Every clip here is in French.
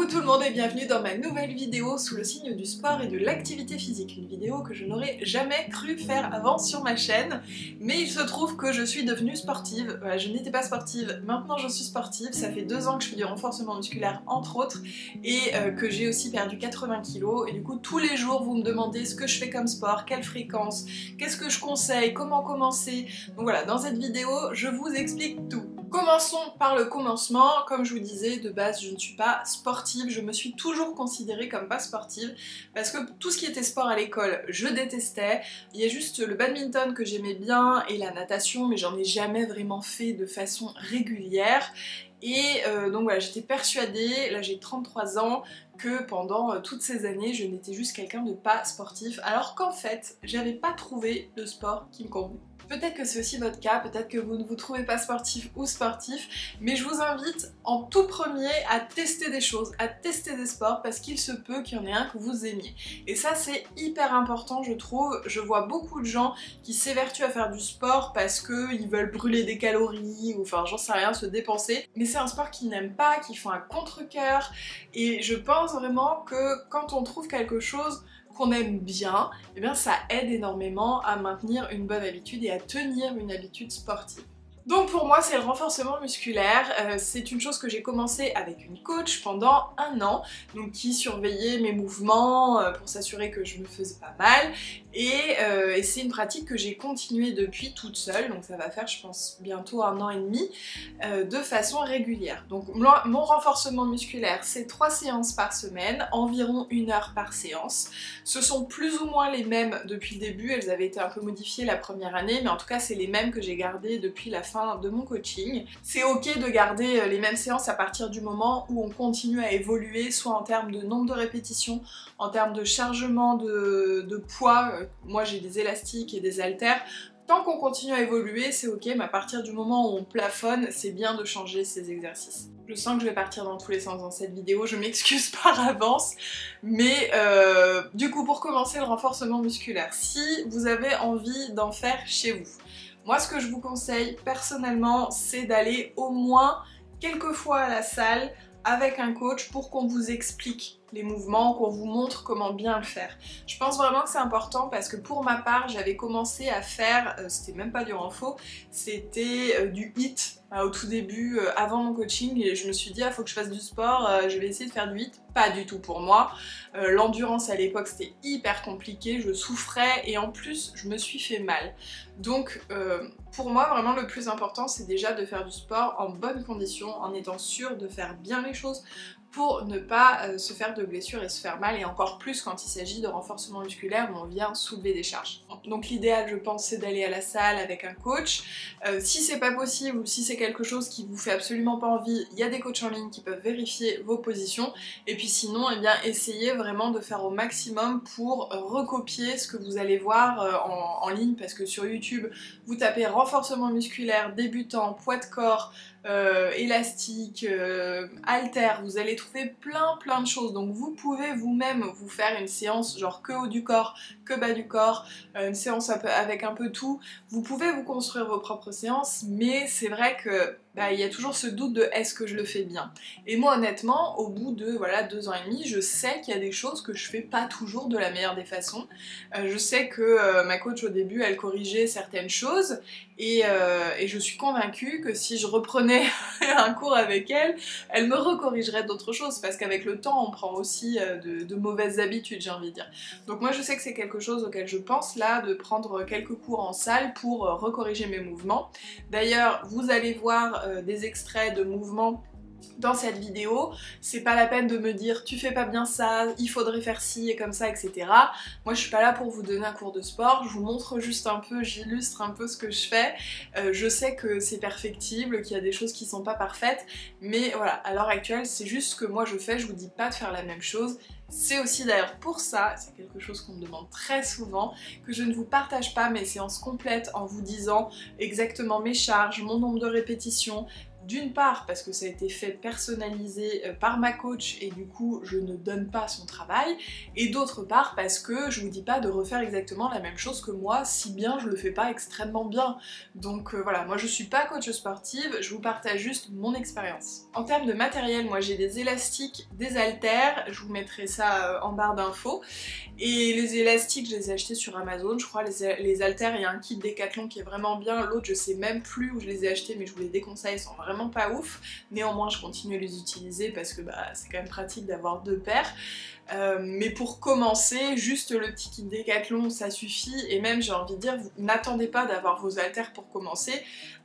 Coucou tout le monde et bienvenue dans ma nouvelle vidéo sous le signe du sport et de l'activité physique. Une vidéo que je n'aurais jamais cru faire avant sur ma chaîne, mais il se trouve que je suis devenue sportive. Voilà, je n'étais pas sportive, maintenant je suis sportive. Ça fait 2 ans que je fais du renforcement musculaire entre autres et que j'ai aussi perdu 80 kg. Et du coup tous les jours vous me demandez ce que je fais comme sport, quelle fréquence, qu'est-ce que je conseille, comment commencer. Donc voilà, dans cette vidéo je vous explique tout. Commençons par le commencement. Comme je vous disais, de base je ne suis pas sportive, je me suis toujours considérée comme pas sportive parce que tout ce qui était sport à l'école je détestais. Il y a juste le badminton que j'aimais bien et la natation, mais j'en ai jamais vraiment fait de façon régulière. Et donc voilà, j'étais persuadée, là j'ai 33 ans, que pendant toutes ces années je n'étais juste quelqu'un de pas sportif, alors qu'en fait j'avais pas trouvé le sport qui me convenait. Peut-être que c'est aussi votre cas, peut-être que vous ne vous trouvez pas sportif ou sportif, mais je vous invite en tout premier à tester des choses, à tester des sports, parce qu'il se peut qu'il y en ait un que vous aimiez. Et ça c'est hyper important je trouve. Je vois beaucoup de gens qui s'évertuent à faire du sport parce qu'ils veulent brûler des calories, ou enfin j'en sais rien, se dépenser, mais c'est un sport qu'ils n'aiment pas, qu'ils font à contre-cœur, et je pense vraiment que quand on trouve quelque chose qu'on aime bien, eh bien ça aide énormément à maintenir une bonne habitude et à tenir une habitude sportive. Donc pour moi c'est le renforcement musculaire, c'est une chose que j'ai commencé avec une coach pendant 1 an, donc qui surveillait mes mouvements pour s'assurer que je me faisais pas mal, et c'est une pratique que j'ai continuée depuis toute seule, donc ça va faire je pense bientôt 1 an et demi, de façon régulière. Donc mon renforcement musculaire c'est 3 séances par semaine, environ 1 heure par séance. Ce sont plus ou moins les mêmes depuis le début, elles avaient été un peu modifiées la première année, mais en tout cas c'est les mêmes que j'ai gardées depuis la fin de mon coaching. C'est ok de garder les mêmes séances à partir du moment où on continue à évoluer, soit en termes de nombre de répétitions, en termes de chargement de poids. Moi j'ai des élastiques et des haltères. Tant qu'on continue à évoluer, c'est ok, mais à partir du moment où on plafonne, c'est bien de changer ces exercices. Je sens que je vais partir dans tous les sens dans cette vidéo, je m'excuse par avance, mais du coup pour commencer le renforcement musculaire, si vous avez envie d'en faire chez vous, moi ce que je vous conseille personnellement c'est d'aller au moins quelques fois à la salle avec un coach pour qu'on vous explique les mouvements, qu'on vous montre comment bien le faire. Je pense vraiment que c'est important parce que pour ma part j'avais commencé à faire, c'était même pas du renfo, c'était du HIIT au tout début avant mon coaching, et je me suis dit ah faut que je fasse du sport, je vais essayer de faire du HIIT. Pas du tout pour moi, l'endurance à l'époque c'était hyper compliqué, je souffrais et en plus je me suis fait mal. Donc pour moi vraiment le plus important c'est déjà de faire du sport en bonnes conditions, en étant sûr de faire bien les choses pour ne pas se faire de blessures et se faire mal, et encore plus quand il s'agit de renforcement musculaire où on vient soulever des charges. Donc l'idéal je pense c'est d'aller à la salle avec un coach. Si c'est pas possible ou si c'est quelque chose qui vous fait absolument pas envie, il y a des coachs en ligne qui peuvent vérifier vos positions, et puis sinon eh bien essayez vraiment de faire au maximum pour recopier ce que vous allez voir en ligne, parce que sur YouTube vous tapez renforcement musculaire débutant, poids de corps, élastique, haltère, vous allez trouver plein de choses. Donc vous pouvez vous-même vous faire une séance genre que haut du corps, que bas du corps, une séance avec un peu tout. Vous pouvez vous construire vos propres séances, mais c'est vrai que il y a toujours ce doute de est-ce que je le fais bien. Et moi honnêtement, au bout de voilà 2 ans et demi, je sais qu'il y a des choses que je fais pas toujours de la meilleure des façons. Je sais que ma coach au début elle corrigeait certaines choses, et je suis convaincue que si je reprenais un cours avec elle, elle me recorrigerait d'autres choses, parce qu'avec le temps on prend aussi de mauvaises habitudes, j'ai envie de dire. Donc moi je sais que c'est quelque chose auquel je pense là, de prendre quelques cours en salle pour recorriger mes mouvements. D'ailleurs vous allez voir des extraits de mouvements dans cette vidéo, c'est pas la peine de me dire tu fais pas bien ça, il faudrait faire ci et comme ça, etc. Moi je suis pas là pour vous donner un cours de sport, je vous montre juste un peu, j'illustre un peu ce que je fais. Je sais que c'est perfectible, qu'il y a des choses qui sont pas parfaites, mais voilà, à l'heure actuelle c'est juste ce que moi je fais, je vous dis pas de faire la même chose. C'est aussi d'ailleurs pour ça, c'est quelque chose qu'on me demande très souvent, que je ne vous partage pas mes séances complètes en vous disant exactement mes charges, mon nombre de répétitions, D'une part parce que ça a été fait personnalisé par ma coach et du coup je ne donne pas son travail, et d'autre part parce que je vous dis pas de refaire exactement la même chose que moi, si bien je le fais pas extrêmement bien. Donc voilà, moi je suis pas coach sportive, je vous partage juste mon expérience. En termes de matériel, moi j'ai des élastiques, des haltères, je vous mettrai ça en barre d'infos, et les élastiques je les ai achetés sur Amazon, je crois. Les haltères, il y a un kit Decathlon qui est vraiment bien, l'autre je sais même plus où je les ai achetés mais je vous les déconseille, ils sont vraiment pas ouf. Néanmoins je continue à les utiliser parce que c'est quand même pratique d'avoir 2 paires. Mais pour commencer, juste le petit kit Decathlon ça suffit, et même j'ai envie de dire, vous n'attendez pas d'avoir vos haltères pour commencer.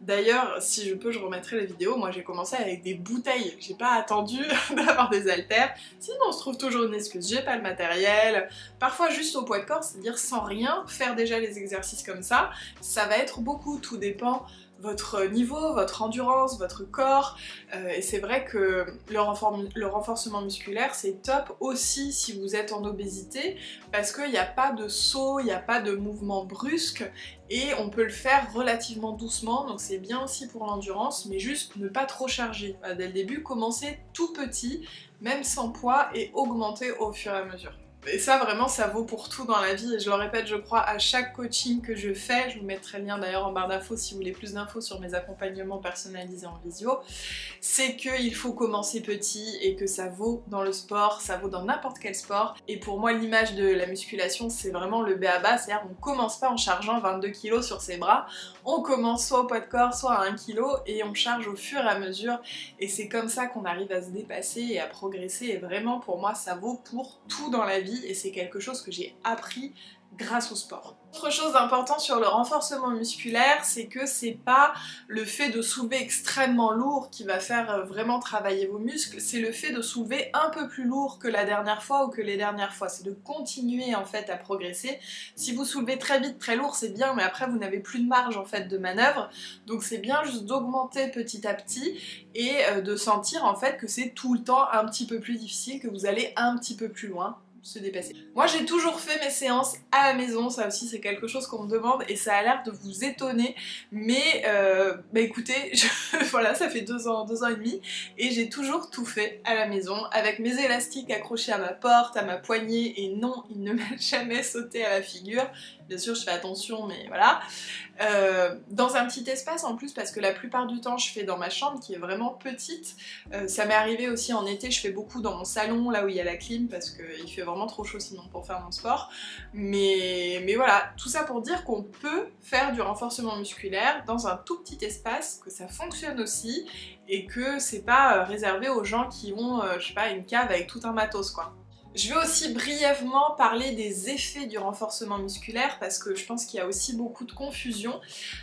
D'ailleurs, si je peux, je remettrai la vidéo, moi j'ai commencé avec des bouteilles, j'ai pas attendu d'avoir des haltères, sinon on se trouve toujours une excuse, j'ai pas le matériel. Parfois juste au poids de corps, c'est-à-dire sans rien, faire déjà les exercices comme ça va être beaucoup, tout dépend votre niveau, votre endurance, votre corps, et c'est vrai que le renforcement musculaire c'est top aussi si vous êtes en obésité, parce qu'il n'y a pas de saut, il n'y a pas de mouvement brusque, et on peut le faire relativement doucement, donc c'est bien aussi pour l'endurance, mais juste ne pas trop charger. Dès le début, commencez tout petit, même sans poids, et augmenter au fur et à mesure. Et ça vraiment ça vaut pour tout dans la vie, et je le répète je crois à chaque coaching que je fais, je vous mettrai le lien d'ailleurs en barre d'infos si vous voulez plus d'infos sur mes accompagnements personnalisés en visio, c'est qu'il faut commencer petit et que ça vaut dans le sport, ça vaut dans n'importe quel sport, et pour moi l'image de la musculation c'est vraiment le b.a.-ba, c'est-à-dire on commence pas en chargeant 22 kg sur ses bras, on commence soit au poids de corps soit à 1 kg et on charge au fur et à mesure, et c'est comme ça qu'on arrive à se dépasser et à progresser, et vraiment pour moi ça vaut pour tout dans la vie. Et c'est quelque chose que j'ai appris grâce au sport. Autre chose d'important sur le renforcement musculaire, c'est que c'est pas le fait de soulever extrêmement lourd qui va faire vraiment travailler vos muscles, c'est le fait de soulever un peu plus lourd que la dernière fois ou que les dernières fois, c'est de continuer en fait à progresser. Si vous soulevez très vite, très lourd, c'est bien, mais après vous n'avez plus de marge en fait de manœuvre, donc c'est bien juste d'augmenter petit à petit et de sentir en fait que c'est tout le temps un petit peu plus difficile, que vous allez un petit peu plus loin, se dépasser. Moi j'ai toujours fait mes séances à la maison, ça aussi c'est quelque chose qu'on me demande et ça a l'air de vous étonner, mais écoutez, voilà, ça fait 2 ans et demi et j'ai toujours tout fait à la maison avec mes élastiques accrochés à ma porte, à ma poignée, et non, il ne m'a jamais sauté à la figure. Bien sûr je fais attention, mais voilà. Dans un petit espace en plus, parce que la plupart du temps je fais dans ma chambre qui est vraiment petite. Ça m'est arrivé aussi en été, je fais beaucoup dans mon salon, là où il y a la clim, parce qu'il fait vraiment trop chaud sinon pour faire mon sport. Mais voilà, tout ça pour dire qu'on peut faire du renforcement musculaire dans un tout petit espace, que ça fonctionne aussi, et que c'est pas réservé aux gens qui ont, je sais pas, une cave avec tout un matos quoi. Je vais aussi brièvement parler des effets du renforcement musculaire parce que je pense qu'il y a aussi beaucoup de confusion.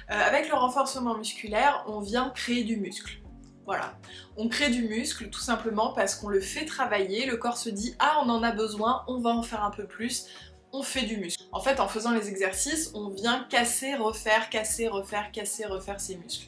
Avec le renforcement musculaire, on vient créer du muscle. Voilà, on crée du muscle tout simplement parce qu'on le fait travailler, le corps se dit « Ah, on en a besoin, on va en faire un peu plus », on fait du muscle. En fait, en faisant les exercices, on vient casser, refaire, casser, refaire, casser, refaire ses muscles.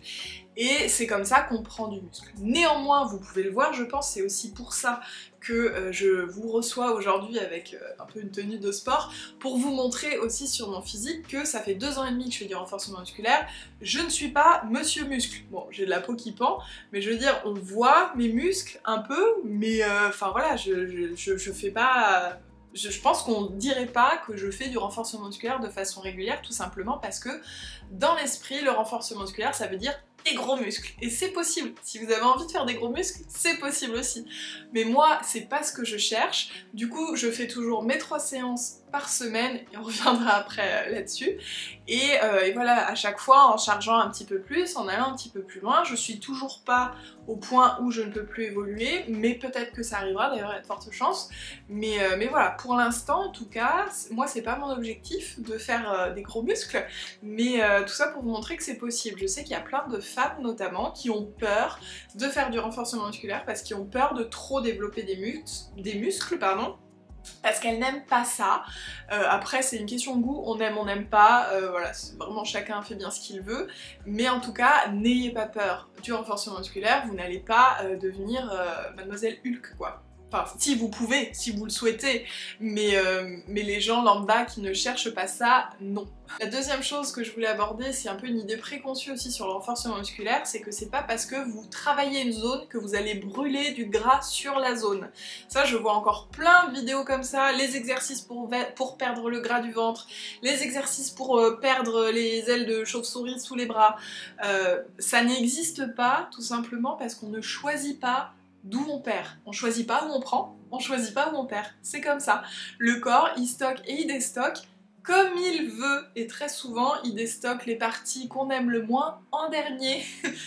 Et c'est comme ça qu'on prend du muscle. Néanmoins, vous pouvez le voir, je pense, c'est aussi pour ça que je vous reçois aujourd'hui avec un peu une tenue de sport, pour vous montrer aussi sur mon physique que ça fait 2 ans et demi que je fais du renforcement musculaire, je ne suis pas monsieur muscle. Bon, j'ai de la peau qui pend, mais je veux dire, on voit mes muscles un peu, mais enfin voilà, je fais pas... Je pense qu'on dirait pas que je fais du renforcement musculaire de façon régulière, tout simplement parce que dans l'esprit, le renforcement musculaire, ça veut dire des gros muscles. Et c'est possible. Si vous avez envie de faire des gros muscles, c'est possible aussi. Mais moi, c'est pas ce que je cherche. Du coup, je fais toujours mes 3 séances par semaine, et on reviendra après là-dessus. Et voilà, à chaque fois, en chargeant un petit peu plus, en allant un petit peu plus loin, je suis toujours pas au point où je ne peux plus évoluer, mais peut-être que ça arrivera, d'ailleurs il y a de fortes chances. Mais voilà, pour l'instant, en tout cas, moi c'est pas mon objectif de faire des gros muscles, mais tout ça pour vous montrer que c'est possible. Je sais qu'il y a plein de femmes notamment qui ont peur de faire du renforcement musculaire parce qu'ils ont peur de trop développer des muscles, parce qu'elles n'aiment pas ça. Après c'est une question de goût, on n'aime pas, voilà, vraiment chacun fait bien ce qu'il veut, mais en tout cas n'ayez pas peur du renforcement musculaire, vous n'allez pas devenir mademoiselle Hulk quoi. Enfin, si vous pouvez, si vous le souhaitez, mais les gens lambda qui ne cherchent pas ça, non. La deuxième chose que je voulais aborder, c'est un peu une idée préconçue aussi sur le renforcement musculaire, c'est que c'est pas parce que vous travaillez une zone que vous allez brûler du gras sur la zone. Ça, je vois encore plein de vidéos comme ça, les exercices pour perdre le gras du ventre, les exercices pour perdre les ailes de chauve-souris sous les bras. Ça n'existe pas, tout simplement parce qu'on ne choisit pas d'où on perd. On choisit pas où on prend, on choisit pas où on perd. C'est comme ça. Le corps, il stocke et il déstocke comme il veut, et très souvent il déstocke les parties qu'on aime le moins en dernier,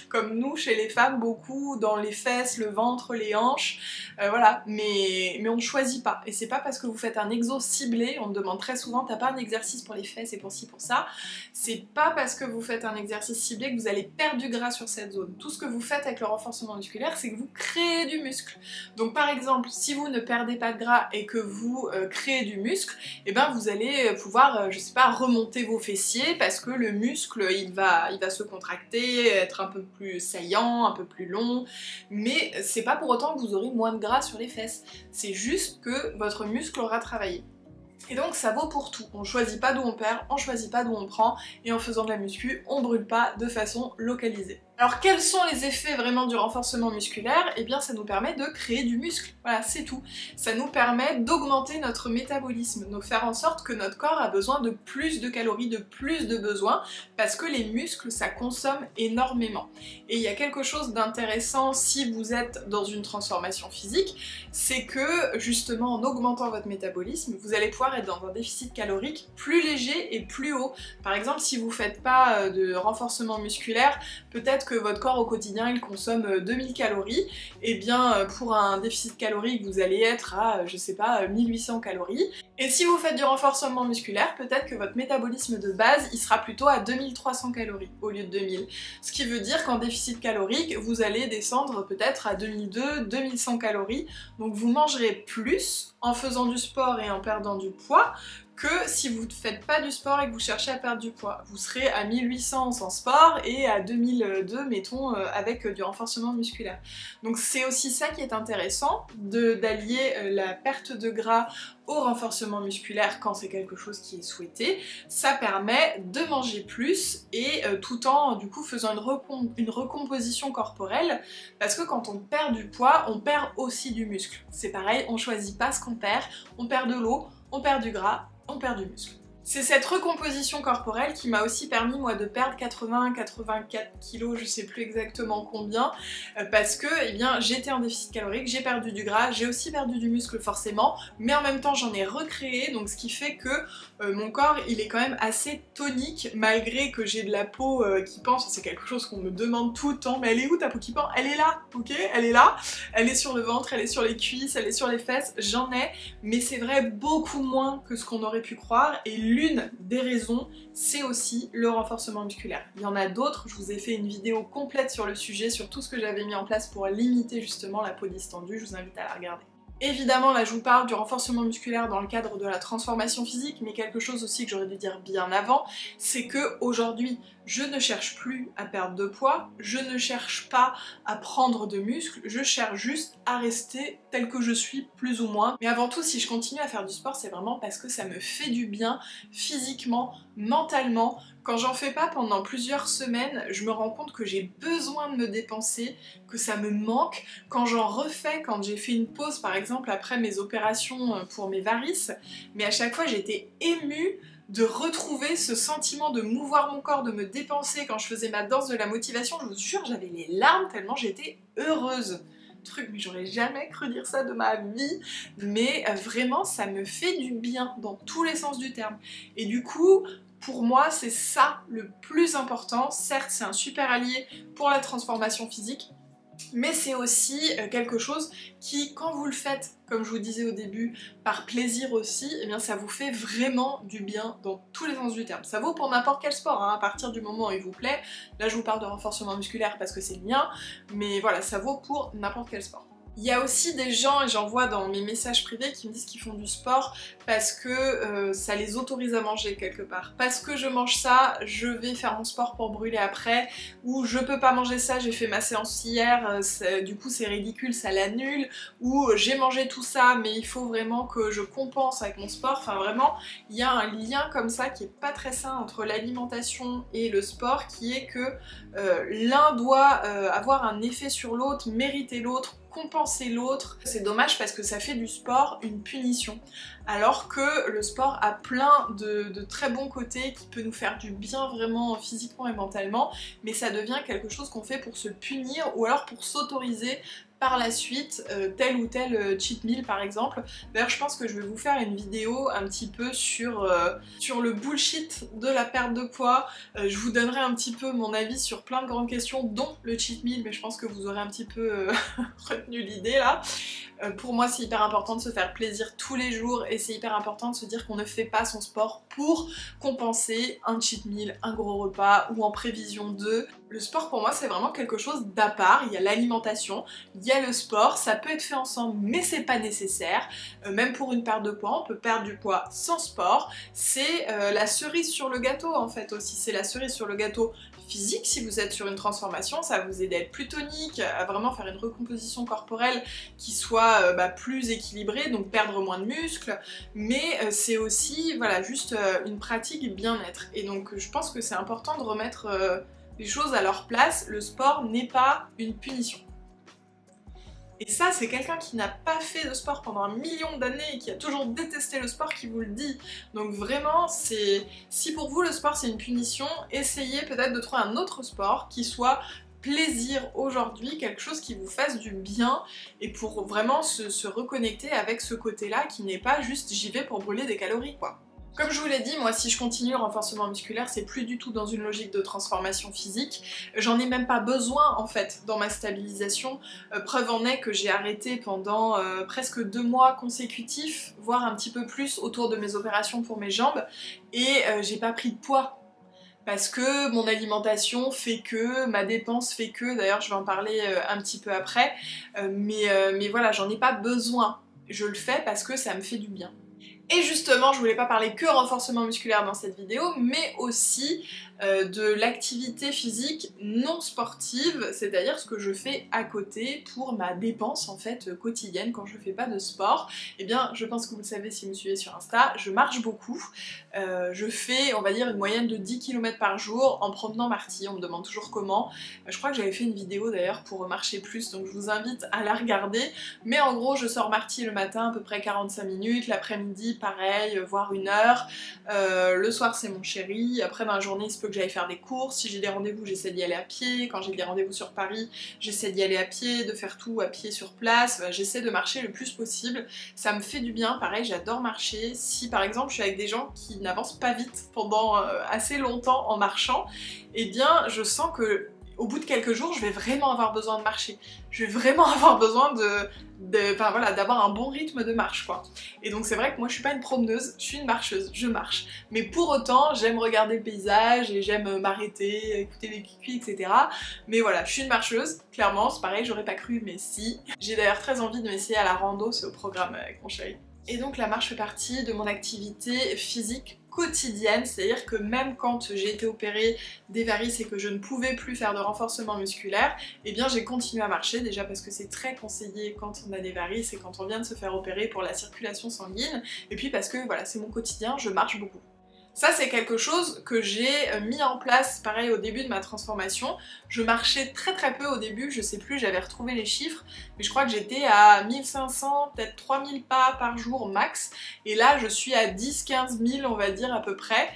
comme nous chez les femmes, beaucoup dans les fesses, le ventre, les hanches, voilà, mais on ne choisit pas, et c'est pas parce que vous faites un exo ciblé, on me demande très souvent t'as pas un exercice pour les fesses et pour ci pour ça, c'est pas parce que vous faites un exercice ciblé que vous allez perdre du gras sur cette zone. Tout ce que vous faites avec le renforcement musculaire, c'est que vous créez du muscle. Donc par exemple, si vous ne perdez pas de gras et que vous créez du muscle, et ben vous allez pouvoir je sais pas, remonter vos fessiers parce que le muscle il va se contracter, être un peu plus saillant, un peu plus long, mais c'est pas pour autant que vous aurez moins de gras sur les fesses, c'est juste que votre muscle aura travaillé. Et donc ça vaut pour tout, on choisit pas d'où on perd, on choisit pas d'où on prend, et en faisant de la muscu, on brûle pas de façon localisée. Alors quels sont les effets vraiment du renforcement musculaire? Eh bien ça nous permet de créer du muscle, voilà c'est tout. Ça nous permet d'augmenter notre métabolisme, donc faire en sorte que notre corps a besoin de plus de calories, de plus de besoins, parce que les muscles ça consomme énormément. Et il y a quelque chose d'intéressant si vous êtes dans une transformation physique, c'est que justement en augmentant votre métabolisme, vous allez pouvoir être dans un déficit calorique plus léger et plus haut. Par exemple si vous faites pas de renforcement musculaire, peut-être que votre corps au quotidien il consomme 2000 calories, et bien pour un déficit calorique vous allez être à, je sais pas, 1800 calories. Et si vous faites du renforcement musculaire, peut-être que votre métabolisme de base il sera plutôt à 2300 calories au lieu de 2000. Ce qui veut dire qu'en déficit calorique, vous allez descendre peut-être à 2200-2100 calories, donc vous mangerez plus en faisant du sport et en perdant du poids que si vous ne faites pas du sport et que vous cherchez à perdre du poids. Vous serez à 1800 sans sport et à 2002 mettons avec du renforcement musculaire. Donc c'est aussi ça qui est intéressant, d'allier la perte de gras au renforcement musculaire quand c'est quelque chose qui est souhaité. Ça permet de manger plus et tout en du coup faisant une recomposition corporelle, parce que quand on perd du poids, on perd aussi du muscle. C'est pareil, on choisit pas ce qu'on perd de l'eau, on perd du gras, on perd du muscle. C'est cette recomposition corporelle qui m'a aussi permis moi de perdre 80-84 kilos, je sais plus exactement combien, parce que eh bien j'étais en déficit calorique, j'ai perdu du gras, j'ai aussi perdu du muscle forcément, mais en même temps j'en ai recréé, donc ce qui fait que mon corps il est quand même assez tonique, malgré que j'ai de la peau qui pend. C'est quelque chose qu'on me demande tout le temps, mais elle est où ta peau qui pend? Elle est là, ok? Elle est là, elle est sur le ventre, elle est sur les cuisses, elle est sur les fesses, j'en ai, mais c'est vrai beaucoup moins que ce qu'on aurait pu croire, et l'une des raisons, c'est aussi le renforcement musculaire. Il y en a d'autres, je vous ai fait une vidéo complète sur le sujet, sur tout ce que j'avais mis en place pour limiter justement la peau distendue, je vous invite à la regarder. Évidemment, là je vous parle du renforcement musculaire dans le cadre de la transformation physique, mais quelque chose aussi que j'aurais dû dire bien avant, c'est que aujourd'hui, je ne cherche plus à perdre de poids, je ne cherche pas à prendre de muscles, je cherche juste à rester tel que je suis, plus ou moins. Mais avant tout, si je continue à faire du sport, c'est vraiment parce que ça me fait du bien physiquement, mentalement. Quand j'en fais pas pendant plusieurs semaines, je me rends compte que j'ai besoin de me dépenser, que ça me manque. Quand j'en refais, quand j'ai fait une pause par exemple après mes opérations pour mes varices, mais à chaque fois j'étais émue de retrouver ce sentiment de mouvoir mon corps, de me dépenser quand je faisais ma danse de la motivation. Je vous jure, j'avais les larmes tellement j'étais heureuse. Truc, mais j'aurais jamais cru dire ça de ma vie, mais vraiment ça me fait du bien dans tous les sens du terme. Et du coup, pour moi, c'est ça le plus important. Certes, c'est un super allié pour la transformation physique, mais c'est aussi quelque chose qui, quand vous le faites, comme je vous disais au début, par plaisir aussi, eh bien ça vous fait vraiment du bien dans tous les sens du terme. Ça vaut pour n'importe quel sport, hein, à partir du moment où il vous plaît. Là je vous parle de renforcement musculaire parce que c'est le mien, mais voilà, ça vaut pour n'importe quel sport. Il y a aussi des gens, et j'en vois dans mes messages privés, qui me disent qu'ils font du sport parce que ça les autorise à manger quelque part. Parce que je mange ça, je vais faire mon sport pour brûler après, ou je peux pas manger ça, j'ai fait ma séance hier, du coup c'est ridicule, ça l'annule, ou j'ai mangé tout ça mais il faut vraiment que je compense avec mon sport. Enfin vraiment, il y a un lien comme ça qui est pas très sain entre l'alimentation et le sport, qui est que l'un doit avoir un effet sur l'autre, mériter l'autre, compenser l'autre. C'est dommage parce que ça fait du sport une punition, alors que le sport a plein de très bons côtés qui peut nous faire du bien vraiment physiquement et mentalement, mais ça devient quelque chose qu'on fait pour se punir ou alors pour s'autoriser par la suite tel ou tel cheat meal par exemple. D'ailleurs je pense que je vais vous faire une vidéo un petit peu sur le bullshit de la perte de poids. Je vous donnerai un petit peu mon avis sur plein de grandes questions dont le cheat meal, mais je pense que vous aurez un petit peu retenu l'idée là. Pour moi c'est hyper important de se faire plaisir tous les jours et c'est hyper important de se dire qu'on ne fait pas son sport pour compenser un cheat meal, un gros repas ou en prévision de. Le sport pour moi c'est vraiment quelque chose d'à part. Il y a l'alimentation, il y a le sport, ça peut être fait ensemble mais c'est pas nécessaire. Même pour une perte de poids, on peut perdre du poids sans sport. C'est la cerise sur le gâteau en fait aussi, c'est la cerise sur le gâteau physique. Si vous êtes sur une transformation, ça va vous aider à être plus tonique, à vraiment faire une recomposition corporelle qui soit plus équilibrée, donc perdre moins de muscles, mais c'est aussi voilà, juste une pratique bien-être. Et donc je pense que c'est important de remettre les choses à leur place. Le sport n'est pas une punition. Et ça, c'est quelqu'un qui n'a pas fait de sport pendant 1 million d'années et qui a toujours détesté le sport qui vous le dit. Donc vraiment, si pour vous le sport c'est une punition, essayez peut-être de trouver un autre sport qui soit plaisir aujourd'hui, quelque chose qui vous fasse du bien et pour vraiment se reconnecter avec ce côté-là qui n'est pas juste j'y vais pour brûler des calories quoi. Comme je vous l'ai dit, moi si je continue le renforcement musculaire, c'est plus du tout dans une logique de transformation physique. J'en ai même pas besoin en fait dans ma stabilisation. Preuve en est que j'ai arrêté pendant presque 2 mois consécutifs, voire un petit peu plus autour de mes opérations pour mes jambes, et j'ai pas pris de poids. Parce que mon alimentation fait que, ma dépense fait que, d'ailleurs je vais en parler un petit peu après, mais voilà, j'en ai pas besoin. Je le fais parce que ça me fait du bien. Et justement, je voulais pas parler que renforcement musculaire dans cette vidéo, mais aussi de l'activité physique non sportive, c'est-à-dire ce que je fais à côté pour ma dépense en fait quotidienne quand je fais pas de sport. Eh bien, je pense que vous le savez si vous me suivez sur Insta, je marche beaucoup. Je fais, on va dire, une moyenne de 10 km par jour en promenant Marty. On me demande toujours comment. Je crois que j'avais fait une vidéo d'ailleurs pour marcher plus, donc je vous invite à la regarder. Mais en gros, je sors Marty le matin, à peu près 45 minutes, l'après-midi, pareil, voire 1 heure. Le soir, c'est mon chéri. Après, dans la journée, il se peut que j'aille faire des courses. Si j'ai des rendez-vous, j'essaie d'y aller à pied. Quand j'ai des rendez-vous sur Paris, j'essaie d'y aller à pied, de faire tout à pied sur place. J'essaie de marcher le plus possible. Ça me fait du bien. Pareil, j'adore marcher. Si par exemple, je suis avec des gens qui n'avancent pas vite pendant assez longtemps en marchant, eh bien, je sens que au bout de quelques jours, je vais vraiment avoir besoin de marcher. Je vais vraiment avoir besoin voilà, d'avoir un bon rythme de marche, quoi. Et donc c'est vrai que moi je suis pas une promeneuse, je suis une marcheuse, je marche. Mais pour autant, j'aime regarder le paysage et j'aime m'arrêter, écouter les cuicus, etc. Mais voilà, je suis une marcheuse, clairement, c'est pareil, j'aurais pas cru, mais si. J'ai d'ailleurs très envie de m'essayer à la rando, c'est au programme avec mon chéri. Et donc la marche fait partie de mon activité physique quotidienne, c'est-à-dire que même quand j'ai été opérée des varices et que je ne pouvais plus faire de renforcement musculaire, eh bien j'ai continué à marcher, déjà parce que c'est très conseillé quand on a des varices et quand on vient de se faire opérer pour la circulation sanguine, et puis parce que voilà, c'est mon quotidien, je marche beaucoup. Ça c'est quelque chose que j'ai mis en place pareil au début de ma transformation. Je marchais très peu au début, je sais plus, j'avais retrouvé les chiffres, mais je crois que j'étais à 1500, peut-être 3000 pas par jour max, et là je suis à 10-15 000 on va dire à peu près.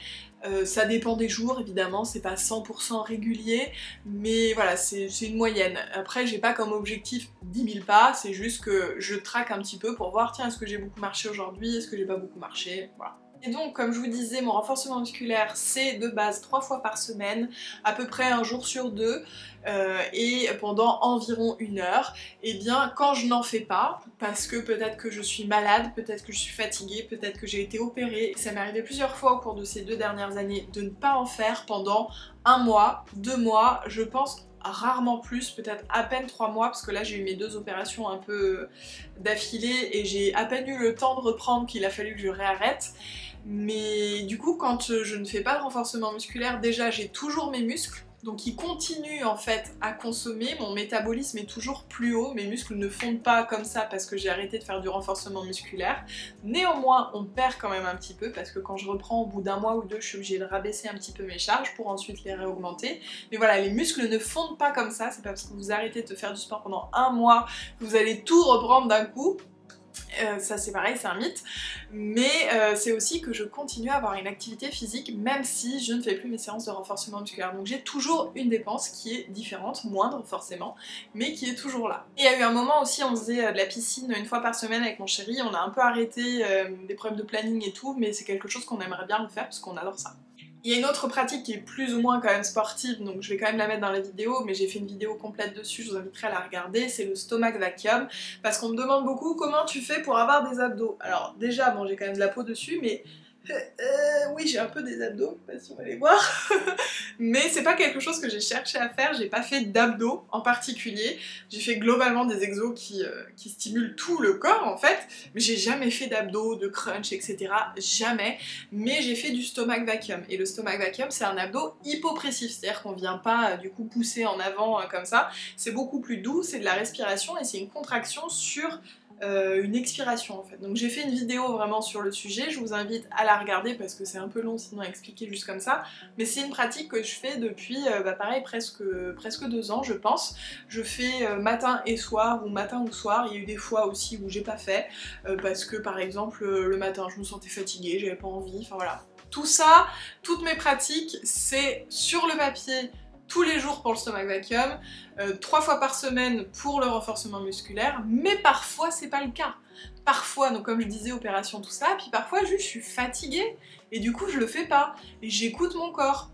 Ça dépend des jours évidemment, c'est pas 100% régulier, mais voilà, c'est une moyenne. Après j'ai pas comme objectif 10 000 pas, c'est juste que je traque un petit peu pour voir tiens est-ce que j'ai beaucoup marché aujourd'hui, est-ce que j'ai pas beaucoup marché, voilà. Et donc comme je vous disais, mon renforcement musculaire c'est de base 3 fois par semaine, à peu près 1 jour sur 2, et pendant environ 1 heure. Et bien quand je n'en fais pas, parce que peut-être que je suis malade, peut-être que je suis fatiguée, peut-être que j'ai été opérée, ça m'est arrivé plusieurs fois au cours de ces 2 dernières années de ne pas en faire pendant 1 mois, 2 mois, je pense rarement plus, peut-être à peine 3 mois, parce que là j'ai eu mes 2 opérations un peu d'affilée et j'ai à peine eu le temps de reprendre qu'il a fallu que je réarrête. Mais du coup quand je ne fais pas de renforcement musculaire, déjà j'ai toujours mes muscles, donc ils continuent en fait à consommer, mon métabolisme est toujours plus haut, mes muscles ne fondent pas comme ça parce que j'ai arrêté de faire du renforcement musculaire. Néanmoins on perd quand même un petit peu parce que quand je reprends au bout d'un mois ou deux, je suis obligée de rabaisser un petit peu mes charges pour ensuite les réaugmenter. Mais voilà, les muscles ne fondent pas comme ça, c'est pas parce que vous arrêtez de faire du sport pendant un mois que vous allez tout reprendre d'un coup. Ça c'est pareil, c'est un mythe, mais c'est aussi que je continue à avoir une activité physique même si je ne fais plus mes séances de renforcement musculaire. Donc j'ai toujours une dépense qui est différente, moindre forcément, mais qui est toujours là. Et il y a eu un moment aussi, on faisait de la piscine une fois par semaine avec mon chéri, on a un peu arrêté des problèmes de planning et tout, mais c'est quelque chose qu'on aimerait bien refaire parce qu'on adore ça. Il y a une autre pratique qui est plus ou moins quand même sportive, donc je vais quand même la mettre dans la vidéo, mais j'ai fait une vidéo complète dessus, je vous inviterai à la regarder, c'est le stomach vacuum, parce qu'on me demande beaucoup comment tu fais pour avoir des abdos. Alors déjà, bon j'ai quand même de la peau dessus, mais oui j'ai un peu des abdos, je sais pas si on va les voir, mais c'est pas quelque chose que j'ai cherché à faire, j'ai pas fait d'abdos en particulier, j'ai fait globalement des exos qui stimulent tout le corps en fait, mais j'ai jamais fait d'abdos, de crunch, etc. Jamais, mais j'ai fait du stomach vacuum, et le stomach vacuum c'est un abdo hypopressif, c'est-à-dire qu'on vient pas du coup pousser en avant comme ça, c'est beaucoup plus doux, c'est de la respiration et c'est une contraction sur une expiration en fait. Donc j'ai fait une vidéo vraiment sur le sujet, je vous invite à la regarder parce que c'est un peu long sinon à expliquer juste comme ça, mais c'est une pratique que je fais depuis pareil presque 2 ans je pense. Je fais matin et soir ou matin ou soir, il y a eu des fois aussi où j'ai pas fait parce que par exemple le matin je me sentais fatiguée, j'avais pas envie, enfin voilà. Tout ça, toutes mes pratiques, c'est sur le papier tous les jours pour le stomach vacuum, 3 fois par semaine pour le renforcement musculaire, mais parfois c'est pas le cas. Parfois, donc comme je disais, opération tout ça, puis parfois juste je suis fatiguée, et du coup je le fais pas, et j'écoute mon corps.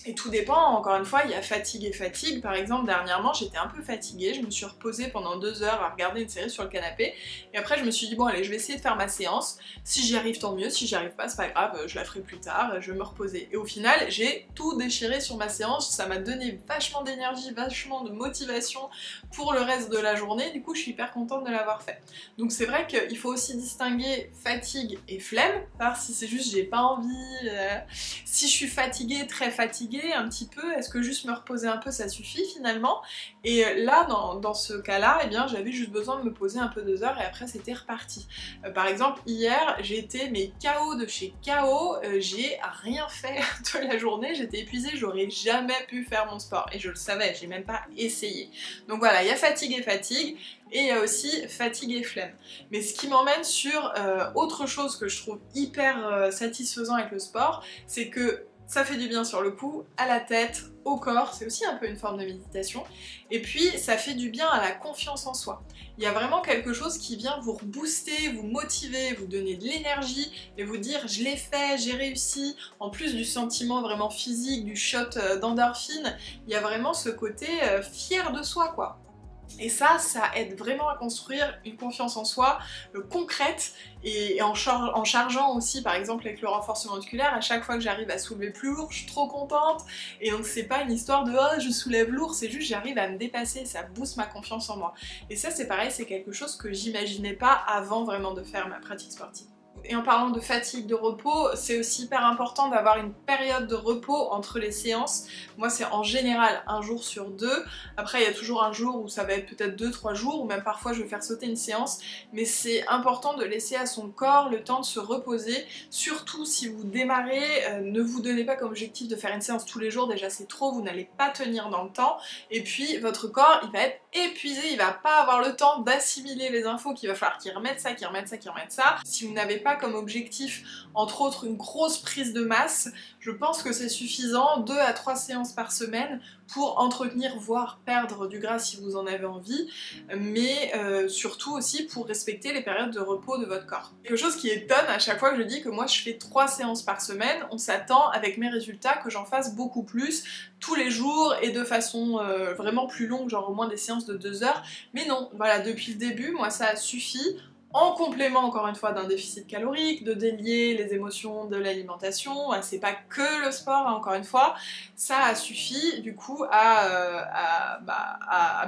Et tout dépend, encore une fois, il y a fatigue et fatigue. Par exemple, dernièrement, j'étais un peu fatiguée, je me suis reposée pendant 2 heures à regarder une série sur le canapé, et après je me suis dit, bon allez, je vais essayer de faire ma séance, si j'y arrive tant mieux, si j'y arrive pas, c'est pas grave, je la ferai plus tard, je vais me reposer. Et au final, j'ai tout déchiré sur ma séance, ça m'a donné vachement d'énergie, vachement de motivation pour le reste de la journée, du coup je suis hyper contente de l'avoir fait. Donc c'est vrai qu'il faut aussi distinguer fatigue et flemme, voir si c'est juste j'ai pas envie, si je suis fatiguée, très fatiguée, un petit peu, est-ce que juste me reposer un peu ça suffit finalement? Et là dans ce cas là, eh bien j'avais juste besoin de me poser un peu 2 heures et après c'était reparti. Par exemple hier j'ai été mais KO de chez KO, j'ai rien fait de la journée, j'étais épuisée, j'aurais jamais pu faire mon sport et je le savais, j'ai même pas essayé. Donc voilà, il y a fatigue et il y a aussi fatigue et flemme. Mais ce qui m'emmène sur autre chose que je trouve hyper satisfaisant avec le sport, c'est que ça fait du bien sur le cou, à la tête, au corps, c'est aussi un peu une forme de méditation, et puis ça fait du bien à la confiance en soi. Il y a vraiment quelque chose qui vient vous rebooster, vous motiver, vous donner de l'énergie, et vous dire je l'ai fait, j'ai réussi, en plus du sentiment vraiment physique, du shot d'endorphine, il y a vraiment ce côté fier de soi quoi. Et ça aide vraiment à construire une confiance en soi concrète et en chargeant aussi par exemple avec le renforcement musculaire, à chaque fois que j'arrive à soulever plus lourd, je suis trop contente et donc c'est pas une histoire de oh je soulève lourd, c'est juste j'arrive à me dépasser, ça booste ma confiance en moi. Et ça c'est pareil, c'est quelque chose que j'imaginais pas avant vraiment de faire ma pratique sportive. Et en parlant de fatigue, de repos, c'est aussi hyper important d'avoir une période de repos entre les séances. Moi c'est en général 1 jour sur 2, après il y a toujours un jour où ça va être peut-être 2-3 jours, ou même parfois je vais faire sauter une séance, mais c'est important de laisser à son corps le temps de se reposer, surtout si vous démarrez, ne vous donnez pas comme objectif de faire une séance tous les jours, déjà c'est trop, vous n'allez pas tenir dans le temps, et puis votre corps il va être épuisé, il va pas avoir le temps d'assimiler les infos, qu'il va falloir qu'il remette ça, qu'il remette ça, qu'il remette ça. Si vous n'avez pas comme objectif, entre autres, une grosse prise de masse, je pense que c'est suffisant, 2 à 3 séances par semaine pour entretenir, voire perdre du gras si vous en avez envie, mais surtout aussi pour respecter les périodes de repos de votre corps. Quelque chose qui étonne à chaque fois que je dis que moi je fais 3 séances par semaine, on s'attend avec mes résultats que j'en fasse beaucoup plus, tous les jours et de façon vraiment plus longue, genre au moins des séances de 2 heures, mais non, voilà, depuis le début, moi ça a suffi. en complément encore une fois d'un déficit calorique, de délier les émotions de l'alimentation. C'est pas que le sport, hein, encore une fois, ça a suffi du coup à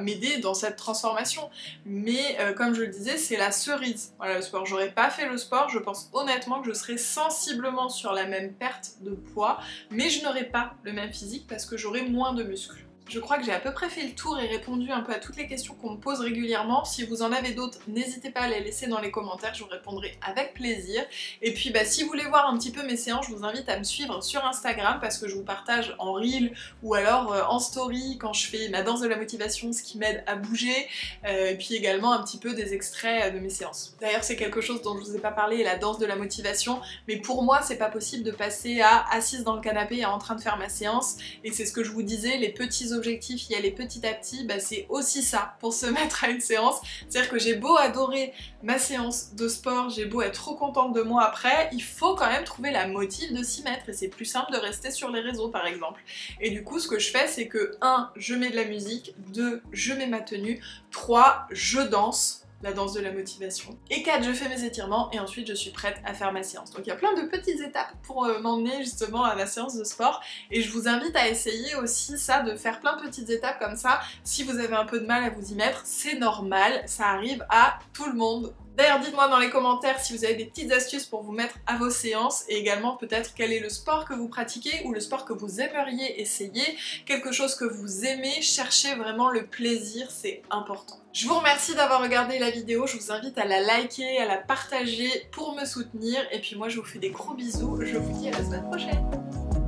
m'aider dans cette transformation. Mais comme je le disais, c'est la cerise. Voilà, le sport. J'aurais pas fait le sport, je pense honnêtement que je serais sensiblement sur la même perte de poids, mais je n'aurais pas le même physique parce que j'aurais moins de muscles. Je crois que j'ai à peu près fait le tour et répondu un peu à toutes les questions qu'on me pose régulièrement. Si vous en avez d'autres, n'hésitez pas à les laisser dans les commentaires, je vous répondrai avec plaisir. Et puis si vous voulez voir un petit peu mes séances, je vous invite à me suivre sur Instagram parce que je vous partage en reel ou alors en story quand je fais ma danse de la motivation, ce qui m'aide à bouger, et puis également un petit peu des extraits de mes séances. D'ailleurs c'est quelque chose dont je vous ai pas parlé, la danse de la motivation, mais pour moi c'est pas possible de passer à assise dans le canapé et en train de faire ma séance, et c'est ce que je vous disais, les petits objectifs y aller petit à petit, c'est aussi ça pour se mettre à une séance. C'est-à-dire que j'ai beau adorer ma séance de sport, j'ai beau être trop contente de moi après, il faut quand même trouver la motive de s'y mettre, et c'est plus simple de rester sur les réseaux par exemple. Et du coup ce que je fais c'est que 1. Je mets de la musique, 2. Je mets ma tenue, 3. Je danse, la danse de la motivation. Et 4, je fais mes étirements et ensuite je suis prête à faire ma séance. Donc il y a plein de petites étapes pour m'emmener justement à ma séance de sport, et je vous invite à essayer aussi ça, de faire plein de petites étapes comme ça. Si vous avez un peu de mal à vous y mettre, c'est normal, ça arrive à tout le monde. D'ailleurs dites-moi dans les commentaires si vous avez des petites astuces pour vous mettre à vos séances, et également peut-être quel est le sport que vous pratiquez ou le sport que vous aimeriez essayer, quelque chose que vous aimez, cherchez vraiment le plaisir, c'est important. Je vous remercie d'avoir regardé la vidéo, je vous invite à la liker, à la partager pour me soutenir, et puis moi je vous fais des gros bisous, je vous dis à la semaine prochaine.